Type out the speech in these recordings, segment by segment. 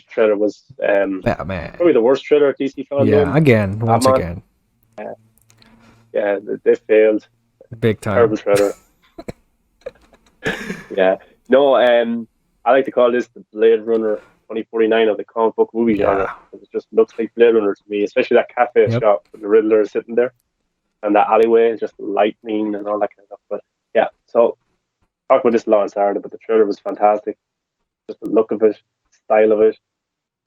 trailer was Batman. probably the worst trailer at DC Yeah, FanDome. again, once Batman. again, Uh, yeah, they failed. big Terrible time. trailer. Yeah. No, I like to call this the Blade Runner 2049 of the comic book movie genre. Yeah. It just looks like Blade Runner to me, especially that cafe Yep. shot with the Riddler sitting there and that alleyway, just lightning and all that kind of stuff. But yeah, so talk about this law and Saturday, but the trailer was fantastic. Just the look of it, style of it,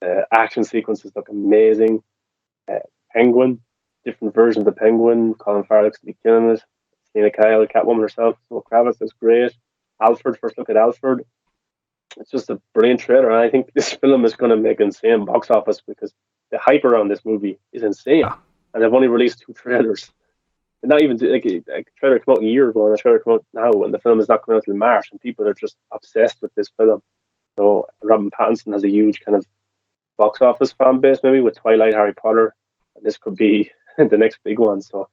the action sequences look amazing. Uh, Penguin, different versions of Penguin. Colin Farrell's to be killing it. Selena Kyle, Catwoman herself, Zoe Kravitz is great. Alfred, first look at Alfred. It's just a brilliant trailer, and I think this film is going to make insane box office because the hype around this movie is insane, Yeah. and they've only released two trailers. And not even like a trailer came out a year ago, and a trailer came out now, and the film is not coming out until March, and people are just obsessed with this film. So Robin Pattinson has a huge kind of box office fan base, maybe with Twilight, Harry Potter, and this could be the next big one. So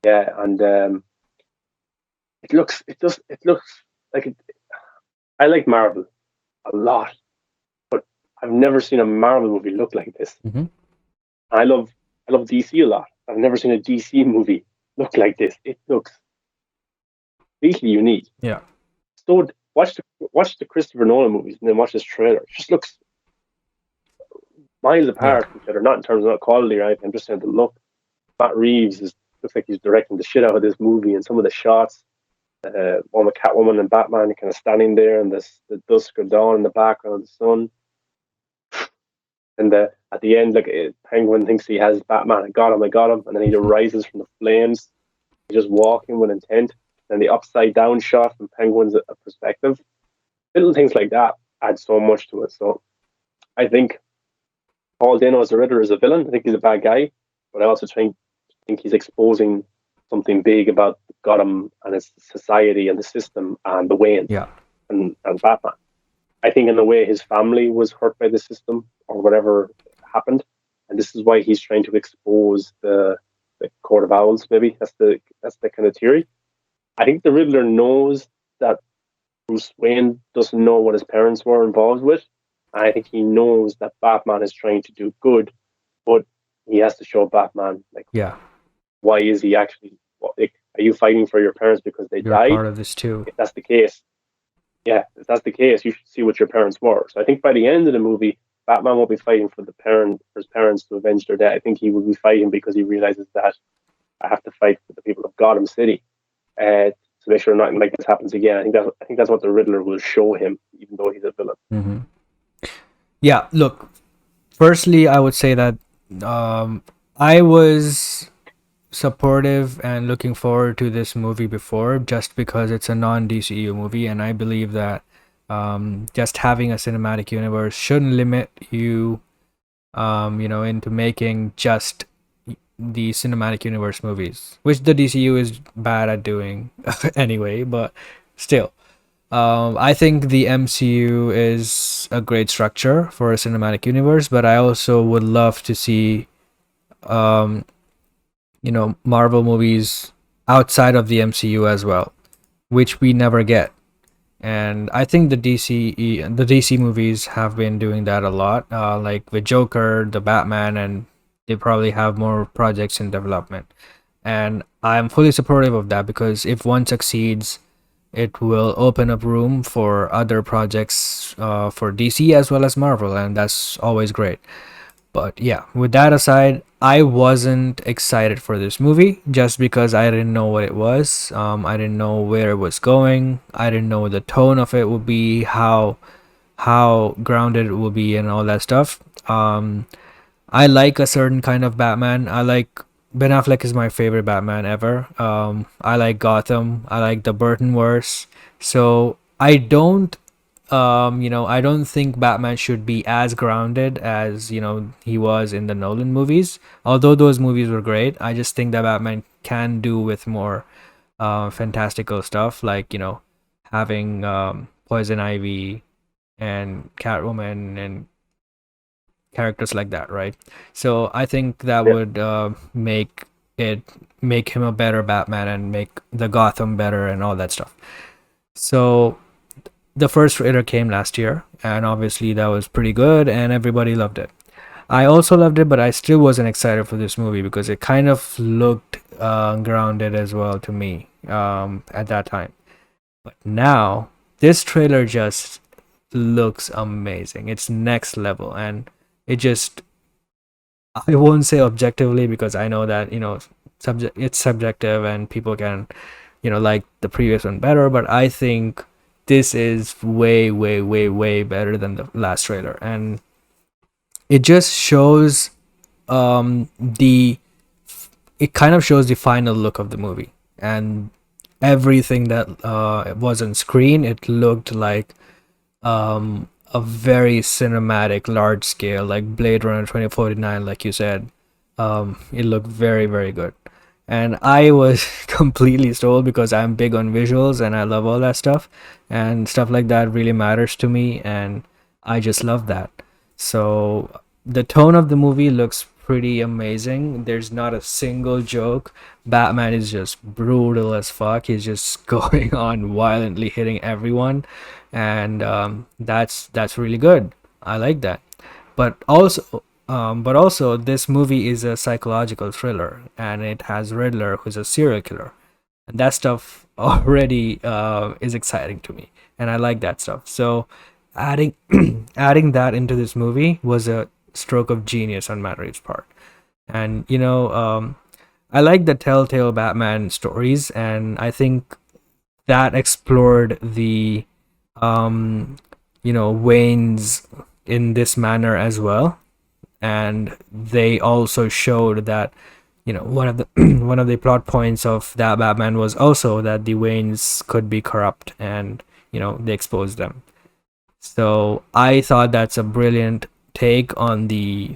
yeah, and it looks like it. I like Marvel a lot, but I've never seen a Marvel movie look like this. Hmm. I love DC a lot. I've never seen a DC movie look like this. It looks completely unique. Yeah. So watch the Christopher Nolan movies and then watch this trailer. It just looks miles Yeah. apart from each other, not in terms of quality or anything. I'm just saying the look. Matt Reeves looks like he's directing the shit out of this movie, and some of the shots, one with Catwoman and Batman kind of standing there, and the dusk of dawn in the background, the sun, and at the end, like Penguin thinks he has Batman. I got him, and then he rises from the flames. He's just walking with intent. And the upside down shot from Penguin's perspective, little things like that add so much to it. So I think Paul Dano as the Riddler is a villain. I think he's a bad guy, but I also think he's exposing something big about Gotham and its society and the system and the Wayne Yeah. and Batman. I think in a way his family was hurt by the system or whatever happened, and this is why he's trying to expose the Court of Owls. Maybe that's the kind of theory. I think the Riddler knows that Bruce Wayne doesn't know what his parents were involved with. And I think he knows that Batman is trying to do good, but he has to show Batman like Yeah. why is he actually like, are you fighting for your parents because they You're died? part of this too. If that's the case, yeah, if that's the case, you should see what your parents were. So I think by the end of the movie, Batman won't be fighting for for his parents to avenge their death. I think he will be fighting because he realizes that I have to fight for the people of Gotham City to make sure nothing like this happens again. I think that's what the Riddler will show him, even though he's a villain. Hmm. Yeah. Look, firstly, I would say that I was supportive and looking forward to this movie before, just because it's a non-DCU movie, and I believe that just having a cinematic universe shouldn't limit you, into making just the cinematic universe movies, which the DCU is bad at doing anyway. But still, I think the MCU is a great structure for a cinematic universe, but I also would love to see um, Marvel movies outside of the MCU as well, which we never get. And I think the DC movies have been doing that a lot, like with Joker, the Batman, and they probably have more projects in development. And I'm fully supportive of that because if one succeeds, it will open up room for other projects for DC as well as Marvel, and that's always great. But yeah, with that aside, I wasn't excited for this movie just because I didn't know what it was. I didn't know where it was going. I didn't know the tone of it would be, how grounded it will be, and all that stuff. I like a certain kind of Batman. I like Ben Affleck is my favorite Batman ever. I like Gotham. I like the Burtonverse. So I don't think Batman should be as grounded as he was in the Nolan movies. Although those movies were great, I just think that Batman can do with more fantastical stuff, like having Poison Ivy and Catwoman and characters like that, right? So I think that Yeah, would it make him a better Batman and make the Gotham better and all that stuff. So the first trailer came last year, and obviously that was pretty good, and everybody loved it. I also loved it, but I still wasn't excited for this movie because it kind of looked grounded as well to me at that time. But now this trailer just looks amazing. It's next level, and it just, I won't say objectively because I know that it's subjective and people can like the previous one better, but I think this is way way way way better than the last trailer, and it just shows the it kind of shows the final look of the movie, and everything that was on screen, it looked like a very cinematic, large scale, like Blade Runner 2049, like you said. It looked very, very good. And I was completely sold because I'm big on visuals and I love all that stuff. And stuff like that really matters to me. And I just love that. So the tone of the movie looks pretty amazing. There's not a single joke. Batman is just brutal as fuck. He's just going on violently hitting everyone, and that's really good. I like that. But also, this movie is a psychological thriller, and it has Riddler, who's a serial killer, and that stuff already is exciting to me, and I like that stuff. So, adding adding that into this movie was a stroke of genius on Matt Reeves' part. And I like the Telltale Batman stories, and I think that explored the Waynes in this manner as well, and they also showed that one of the one of the plot points of that Batman was also that the Waynes could be corrupt, and they exposed them. So I thought that's a brilliant take on the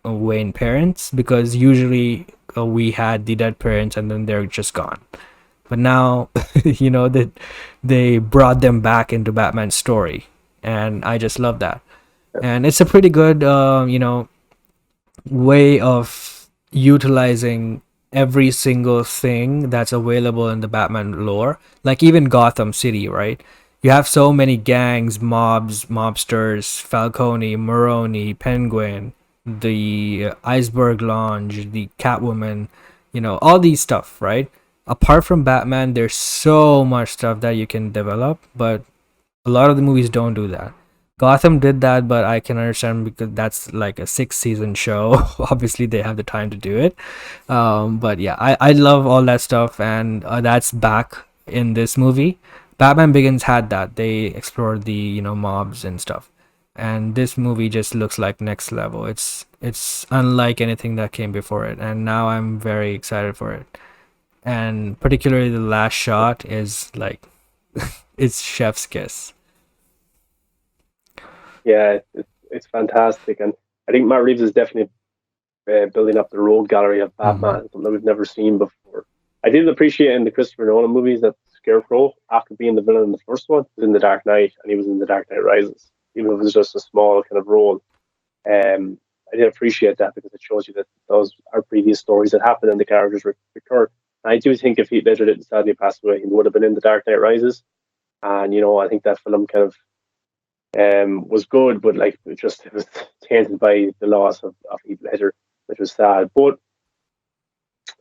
Wayne parents, because usually we had the dead parents and then they're just gone. But now, that they brought them back into Batman's story, and I just love that. And it's a pretty good, way of utilizing every single thing that's available in the Batman lore. Like even Gotham City, right? You have so many gangs, mobs, mobsters, Falcone, Maroni, Penguin, the Iceberg Lounge, the Catwoman, all these stuff, right? Apart from Batman, there's so much stuff that you can develop, but a lot of the movies don't do that. Gotham did that, but I can understand because that's like a 6 season show. Obviously, they have the time to do it. But yeah, I love all that stuff, and that's back in this movie. Batman Begins had that. They explored the mobs and stuff, and this movie just looks like next level. It's unlike anything that came before it, and now I'm very excited for it. And particularly the last shot is like it's chef's kiss. Yeah, it's fantastic, and I think Matt Reeves is definitely building up the rogue gallery of Mm-hmm. Batman, something that we've never seen before. I did appreciate in the Christopher Nolan movies that Scarecrow, after being the villain in the first one, was in The Dark Knight, and he was in The Dark Knight Rises, even if it was just a small kind of role. I did appreciate that because it shows you that those are previous stories that happened and the characters recur. And I do think if Heath Ledger didn't sadly pass away, he would have been in The Dark Knight Rises. And I think that film kind of was good, but like it was tainted by the loss of Heath Ledger, which was sad. But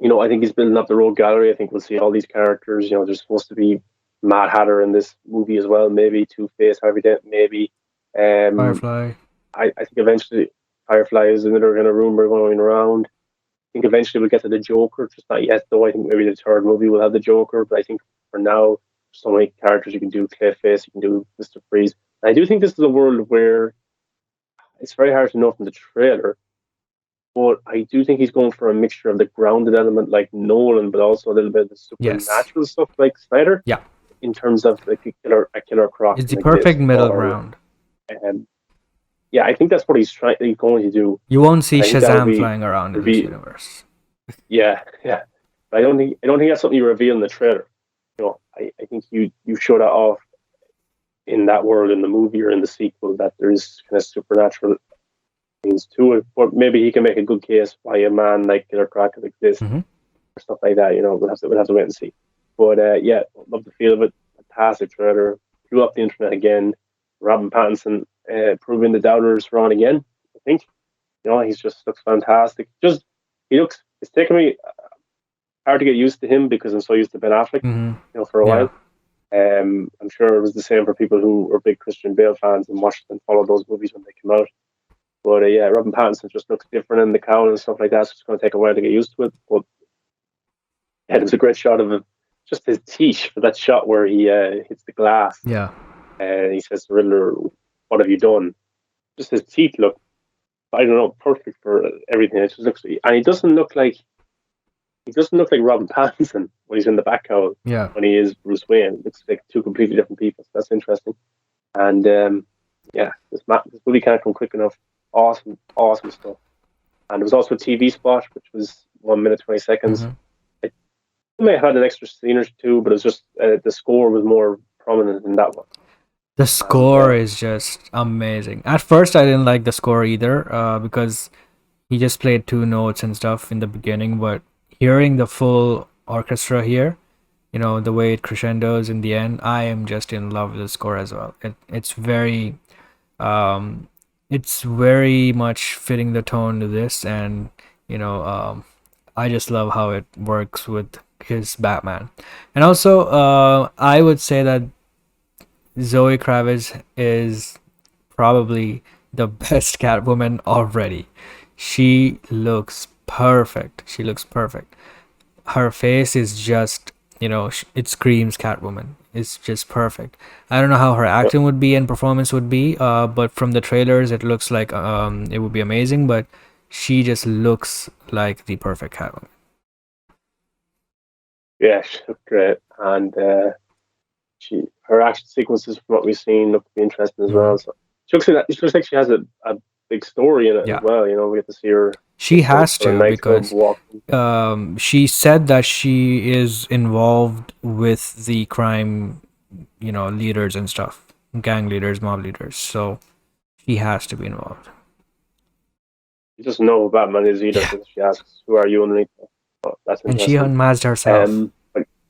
I think he's building up the road gallery. I think we'll see all these characters. There's supposed to be Mad Hatter in this movie as well. Maybe Two Face, Harvey Dent. Maybe. Um, Firefly. I think eventually Firefly is another kind of rumor going around. I think eventually we'll get to the Joker, just not yet though. I think maybe the third movie will have the Joker, but I think for now, so many characters you can do. Clayface, you can do Mr. Freeze. And I do think this is a world where it's very hard to know from the trailer, but I do think he's going for a mixture of the grounded element like Nolan, but also a little bit of the Yes. supernatural stuff like Snyder, Yeah. in terms of like a killer croc It's can the perfect exist, middle or ground. um, yeah, I think that's what he's going to do. You won't see And I think that'll Shazam be flying around in this reveal. universe. Yeah, yeah. But I don't think that's something you reveal in the trailer. I think you show that off in that world in the movie or in the sequel that there's kind of supernatural things to it. But maybe he can make a good case why a man like Killer Croc could exist Mm-hmm. or stuff like that. We'll have to wait and see. But yeah, love the feel of it. Fantastic trailer. blew up the internet again. Robin Pattinson proving the doubters wrong again. I think he just looks fantastic. It's taken me hard to get used to him because I'm so used to Ben Affleck. For a while. I'm sure it was the same for people who were big Christian Bale fans and watched and followed those movies when they came out. But Robin Pattinson just looks different in the cowl and stuff like that. So it's going to take a while to get used to it. But it was a great shot of him, just his teeth for that shot where he hits the glass. Yeah. And he says to Riddler, "What have you done?" Just his teeth look, I don't know, perfect for everything. It just looks, and he doesn't look like Robin Pattinson when he's in the back cowl. Yeah. When he is Bruce Wayne, it looks like two completely different people. So that's interesting. And this movie can't come quick enough. Awesome stuff. And there was also a TV spot, which was 1 minute 20 seconds. It may have had an extra scene or two, but it was just the score was more prominent in that one. The score is just amazing. At first, I didn't like the score either, because he just played two notes and stuff in the beginning. But hearing the full orchestra here, the way it crescendos in the end, I am just in love with the score as well. It's very much fitting the tone to this, and I just love how it works with his Batman. And also, I would say that Zoe Kravitz is probably the best Catwoman already. She looks perfect. Her face is just, it screams Catwoman. It's just perfect. I don't know how her acting would be and performance would be, but from the trailers, it looks like it would be amazing. But she just looks like the perfect Catwoman. Yeah, she looked great, and her action sequences from what we've seen look to be interesting as well. So she looks like she has a big story in it as well. We get to see her. She has to, because she said that she is involved with the crime, leaders and stuff, gang leaders, mob leaders. So she has to be involved. She doesn't know who Batman is either. Yeah. She asks, "Who are you?" underneath. Oh, that's interesting. And she unmasked herself.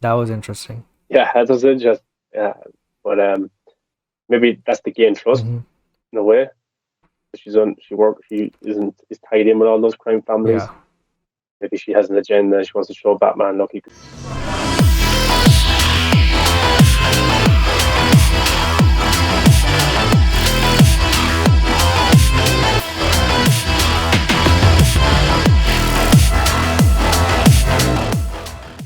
That was interesting. Yeah, that was interesting. Yeah, but maybe that's to gain trust in a way. She is tied in with all those crime families. Yeah. Maybe she has an agenda. She wants to show Batman, look,